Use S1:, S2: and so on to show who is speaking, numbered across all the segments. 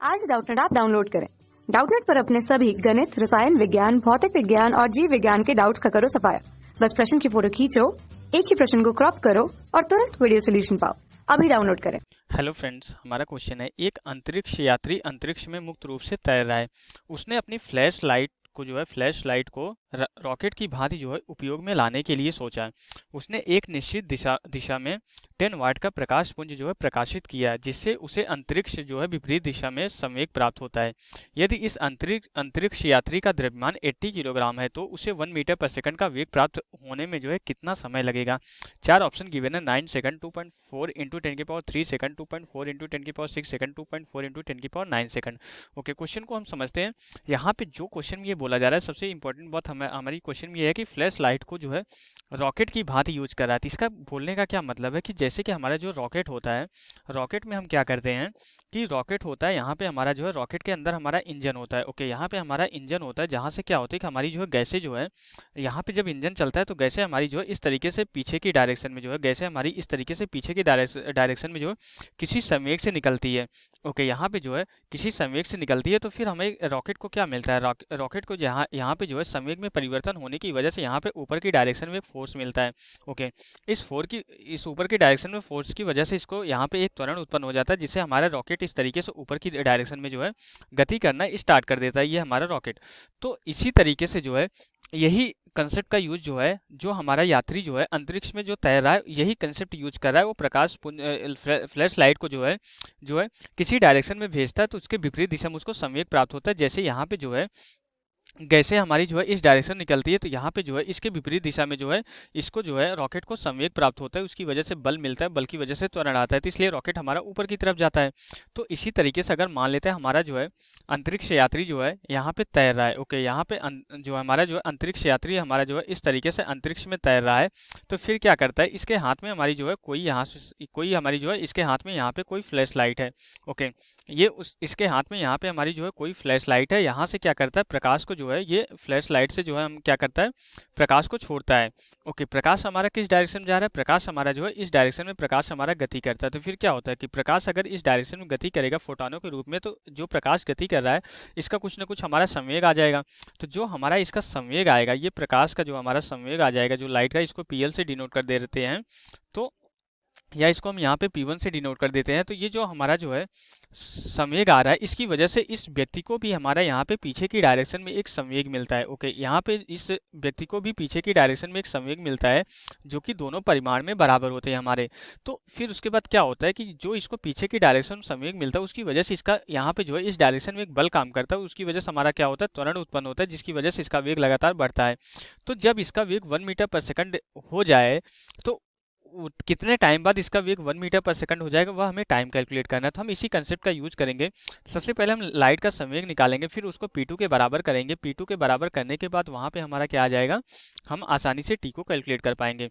S1: आज Doubtnut app download करें। Doubtnut पर अपने सभी गणित, रसायन विज्ञान, भौतिक विज्ञान और जीव विज्ञान के डाउट्स का करो सफाया। बस प्रश्न की फोटो खींचो, एक ही प्रश्न को क्रॉप करो और तुरंत वीडियो सोल्यूशन पाओ। अभी डाउनलोड करें।
S2: हेलो फ्रेंड्स, हमारा क्वेश्चन है एक अंतरिक्ष यात्री अंतरिक्ष में मुक्त रूप से तैर रहा है। उसने अपनी फ्लैश लाइट को रॉकेट की भांति उपयोग में लाने के लिए सोचा है। उसने एक निश्चित दिशा में 10 वाट का प्रकाश पुंज प्रकाशित किया है, जिससे उसे अंतरिक्ष विपरीत दिशा में संवेग प्राप्त होता है। यदि इस अंतरिक्ष यात्री का द्रव्यमान 80 किलोग्राम है तो उसे 1 मीटर पर सेकंड का वेग प्राप्त होने में कितना समय लगेगा। 4 ऑप्शन गिवन है, 9 सेकंड, 2.4 इंटू 10 की पावर 3 सेकंड, 2.4 इंटू 10 की पावर 6 सेकंड, 2.4 इंटू 10 की पावर 9 सेकंड। ओके, क्वेश्चन को हम समझते हैं। यहाँ पे जो क्वेश्चन में ये बोला जा रहा है, सबसे इंपॉर्टेंट बात हमारी क्वेश्चन में ये है कि फ्लैश लाइट को रॉकेट की भांति यूज कर रहा है। तो इसका बोलने का क्या मतलब है कि जैसे कि हमारा जो रॉकेट होता है, रॉकेट में हम क्या करते हैं कि रॉकेट होता है, यहाँ पे हमारा रॉकेट के अंदर हमारा इंजन होता है। ओके, यहाँ पे हमारा इंजन होता है, जहाँ से क्या होता है कि हमारी गैसें यहाँ पे जब इंजन चलता है तो गैसें हमारी इस तरीके से पीछे की डायरेक्शन में गैसें हमारी इस तरीके से पीछे की डायरेक्शन में किसी संवेग से निकलती है। ओके, यहाँ पे किसी संवेग से निकलती है तो फिर हमें रॉकेट को क्या मिलता है, रॉकेट को यहाँ पे संवेग में परिवर्तन होने की वजह से यहाँ पे ऊपर की डायरेक्शन में एक फोर्स मिलता है। ओके, इस ऊपर की डायरेक्शन में फोर्स की वजह से इसको यहाँ पे एक त्वरण उत्पन्न हो जाता है, जिससे हमारा रॉकेट इस तरीके से ऊपर की डायरेक्शन में गति करना स्टार्ट कर देता है, ये हमारा रॉकेट। तो इसी तरीके से यही कंसेप्ट का यूज जो हमारा यात्री अंतरिक्ष में तैर रहा है, यही कंसेप्ट यूज कर रहा है। वो फ्लैश लाइट को किसी डायरेक्शन में भेजता है तो उसके विपरीत दिशा में उसको संवेग प्राप्त होता है। जैसे यहाँ पे गैसें हमारी इस डायरेक्शन निकलती है तो यहाँ पे इसके विपरीत दिशा में इसको रॉकेट को संवेग प्राप्त होता है, उसकी वजह से बल मिलता है, बल की वजह से त्वरण आता है, तो इसलिए रॉकेट हमारा ऊपर की तरफ जाता है। तो इसी तरीके से अगर मान लेते हैं हमारा अंतरिक्ष यात्री यहाँ पे तैर रहा है। ओके, यहाँ पे हमारा अंतरिक्ष यात्री हमारा इस तरीके से अंतरिक्ष में तैर रहा है, तो फिर क्या करता है, इसके हाथ में हमारी कोई हमारी इसके हाथ में यहाँ पे कोई फ्लैश लाइट है। ओके, इसके हाथ में यहाँ पे हमारी कोई फ्लैश लाइट है। यहाँ से क्या करता है, प्रकाश को ये फ्लैश लाइट से हम क्या करता है, प्रकाश को छोड़ता है। ओके, प्रकाश हमारा किस डायरेक्शन में जा रहा है, प्रकाश हमारा इस डायरेक्शन में प्रकाश हमारा गति करता है। तो फिर क्या होता है कि प्रकाश अगर इस डायरेक्शन में गति करेगा फोटोनों के रूप में, तो जो प्रकाश गति कर रहा है इसका कुछ ना कुछ हमारा संवेग आ जाएगा। तो जो हमारा इसका संवेग आएगा, ये प्रकाश का हमारा संवेग आ जाएगा, जो लाइट का, इसको PL से डिनोट कर दे देते हैं, तो या इसको हम यहाँ पे P1 से डिनोट कर देते हैं। तो ये जो हमारा संवेग आ रहा है, इसकी वजह से इस व्यक्ति को भी हमारा यहाँ पे पीछे की डायरेक्शन में एक संवेग मिलता है। ओके, यहाँ पे इस व्यक्ति को भी पीछे की डायरेक्शन में एक संवेग मिलता है, जो कि दोनों परिमाण में बराबर होते हैं हमारे। तो फिर उसके बाद क्या होता है कि जो इसको पीछे की डायरेक्शन में संवेग मिलता है, उसकी वजह से इसका यहाँ पे इस डायरेक्शन में एक बल काम करता है, उसकी वजह से हमारा क्या होता है, त्वरण उत्पन्न होता है, जिसकी वजह से इसका वेग लगातार बढ़ता है। तो जब इसका वेग 1 मीटर पर सेकंड हो जाए तो कितने टाइम बाद इसका वेग 1 मीटर पर सेकंड हो जाएगा, वह हमें टाइम कैलकुलेट करना है। तो हम इसी कंसेप्ट का यूज करेंगे। सबसे पहले हम लाइट का संवेग निकालेंगे, फिर उसको P2 के बराबर करेंगे। P2 के बराबर करने के बाद वहाँ पे हमारा क्या आ जाएगा, हम आसानी से T को कैलकुलेट कर पाएंगे।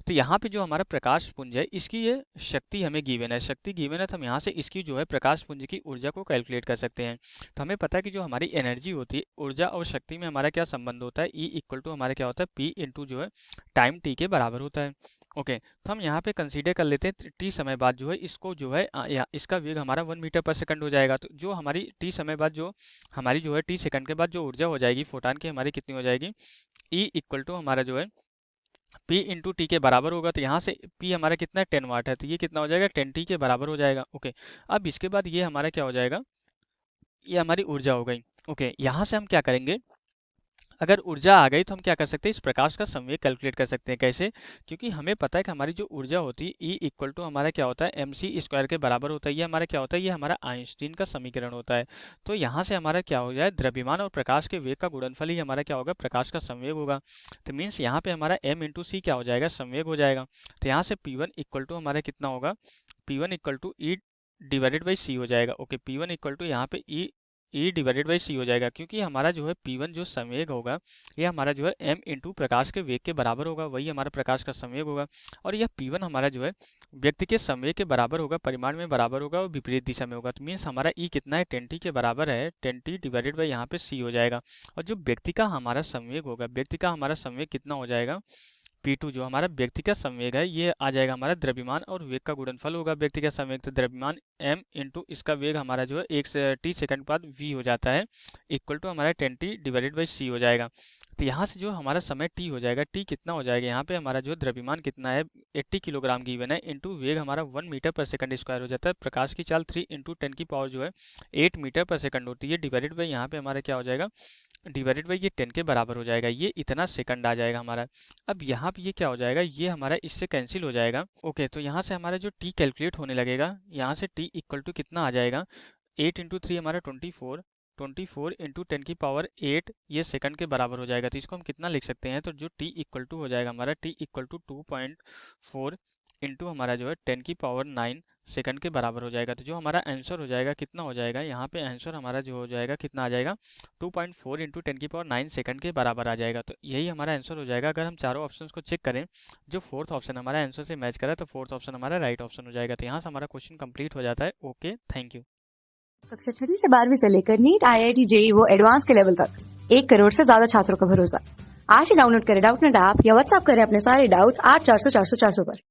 S2: तो यहाँ पे जो हमारा प्रकाश पुंज है, इसकी ये शक्ति हमें गिवन है, तो हम यहाँ से इसकी प्रकाश पुंज की ऊर्जा को कैलकुलेट कर सकते हैं। तो हमें पता है कि जो हमारी एनर्जी होती है, ऊर्जा और शक्ति में हमारा क्या संबंध होता है, E इक्वल टू हमारा क्या होता है, P इंटू टाइम T के बराबर होता है। ओके, तो हम यहाँ पे कंसीडर कर लेते हैं T समय बाद इसको इसका वेग हमारा 1 मीटर पर सेकंड हो जाएगा। तो जो हमारी T समय बाद हमारी T सेकंड के बाद जो ऊर्जा हो जाएगी फोटान की, हमारी कितनी हो जाएगी, E इक्वल टू हमारा P इंटू टी के बराबर होगा। तो यहाँ से P हमारा कितना है, 10 वाट है, तो ये कितना हो जाएगा, 10T के बराबर हो जाएगा। ओके, अब इसके बाद ये हमारा क्या हो जाएगा, ये हमारी ऊर्जा हो गई। ओके, यहाँ से हम क्या करेंगे, अगर ऊर्जा आ गई तो हम क्या कर सकते हैं, इस प्रकाश का संवेग कैलकुलेट कर सकते हैं। कैसे, क्योंकि हमें पता है कि हमारी जो ऊर्जा होती है E इक्वल टू हमारा क्या होता है, mc² के बराबर होता है। ये हमारा क्या होता है, ये हमारा आइंस्टीन का समीकरण होता है। तो यहाँ से हमारा क्या हो जाए, द्रव्यमान और प्रकाश के वेग का गुणनफल ही हमारा क्या होगा, प्रकाश का संवेग होगा। तो मीन्स यहाँ पे हमारा m इंटू सी क्या हो जाएगा, संवेग हो जाएगा। तो यहाँ से P1 इक्वल टू हमारा कितना होगा, P1 equal to E divided by C हो जाएगा। ओके, P1 इक्वल टू यहाँ पे E डिवाइडेड बाई सी हो जाएगा, क्योंकि हमारा P1 जो संवेग होगा, ये हमारा m इंटू प्रकाश के वेग के बराबर होगा, वही हमारा प्रकाश का संवेग होगा। और यह P1 हमारा व्यक्ति के संवेग के बराबर होगा, परिमाण में बराबर होगा और विपरीत दिशा में होगा। तो मीन्स हमारा E कितना है, 10T के बराबर है, 10T डिवाइडेड बाई यहाँ पे C हो जाएगा। और जो व्यक्ति का हमारा संवेग होगा, व्यक्ति का हमारा संवेग कितना हो जाएगा, P2 जो हमारा व्यक्ति का संवेग है, ये आ जाएगा हमारा द्रव्यमान और वेग का गुणनफल होगा। व्यक्ति का संवेग तो द्रव्यमान m इंटू इसका वेग हमारा जो है 1 सेकंड के बाद v हो जाता है, इक्वल टू हमारा 10t डिवाइडेड बाई c हो जाएगा। तो यहाँ से जो हमारा समय t हो जाएगा, t कितना हो जाएगा, यहाँ पे हमारा जो द्रव्यमान कितना है 80 किलोग्राम गिवन है, इंटू वेग हमारा 1 मीटर पर सेकंड स्क्वायर हो जाता है। प्रकाश की चाल 3 इंटू 10 की पावर जो है 8 मीटर पर सेकंड होती है, डिवाइडेड बाई यहाँ पे हमारा क्या हो जाएगा, डिवाइडेड बाई ये 10 के बराबर हो जाएगा, ये इतना सेकंड आ जाएगा हमारा। अब यहाँ पे ये क्या हो जाएगा, ये हमारा इससे कैंसिल हो जाएगा। ओके, तो यहाँ से हमारा जो t कैलकुलेट होने लगेगा, यहाँ से t इक्वल टू कितना आ जाएगा, 8 इंटू 3 हमारा 24 इंटू 10 की पावर 8, ये सेकंड के बराबर हो जाएगा। तो इसको हम कितना लिख सकते हैं, तो जो t इक्वल टू हो जाएगा हमारा, t इक्वल टू 2.4 इंटू हमारा जो है 10 की पावर 9 सेकंड के बराबर हो जाएगा। तो जो हमारा आंसर हो जाएगा कितना हो जाएगा, यहाँ पे आंसर हमारा जो हो जाएगा कितना आ जाएगा, 2.4 इंटू 10 की पावर 9 सेकंड के बराबर आ जाएगा। तो यही हमारा आंसर हो जाएगा। अगर हम चारों ऑप्शंस को चेक करें, जो फोर्थ ऑप्शन हमारा आंसर से मैच करा, तो फोर्थ ऑप्शन हमारा राइट ऑप्शन हो जाएगा। तो यहाँ से हमारा क्वेश्चन कंप्लीट हो जाता है। Okay, thank you.
S1: कक्षा 6वीं से 12वीं से लेकर नीट, IIT, JEE वो एडवांस के लेवल तक 1 करोड़ से ज्यादा छात्रों का भरोसा। आज ही डाउनलोड करें डाउटनेट ऐप या व्हाट्सएप करें अपने सारे डाउट्स 8400 400 400 पर।